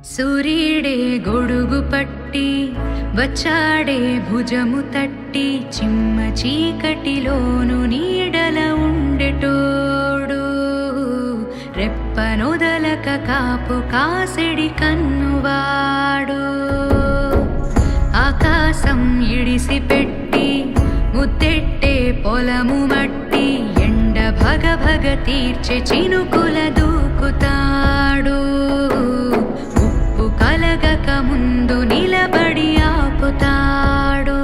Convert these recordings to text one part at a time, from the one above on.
సూర్యుడే గొడుగు పట్టి వచ్చాడే భుజము తట్టి చిమ్మ చీకటిలోను నీడల ఉండెటోడు రెప్పనొదలక కాపు కాసెడి కన్నువాడు ఆకాశం ఇడిసి పెట్టి ముద్దెట్టే పొలము మట్టి ఎండ భగ భగ తీర్చే చినుకుల దూకుతాడు ఉప్పు కలగక ముందు నిలబడి ఆపుతాడు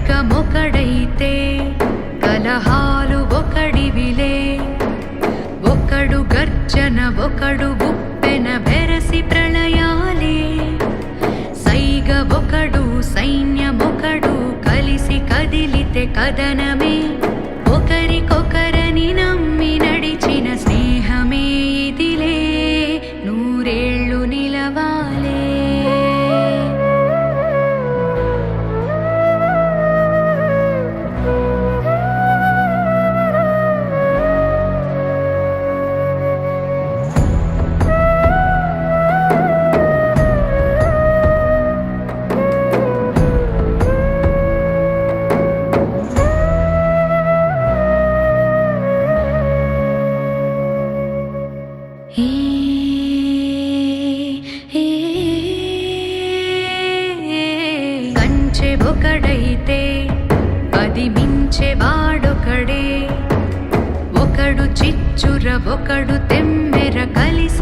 ఖడ్గమొకడైతే కలహాలు ఒకడివిలే ఒకడు గర్జన ఒకడు ఉప్పెన బెరసి ప్రళయాలే సైగ ఒకడు సైన్యమొకడు కలిసి కదిలితే కదనమే ఒకరికొకరని నమ్మి నడిచిన స్నేహమే ఇదిలే నూరేళ్ళు నిలవాలే కంచె ఒకడైతే అది మించె వాడొకడే ఒకడు చిచ్చుర ఒకడు తెమ్మెర కలిసి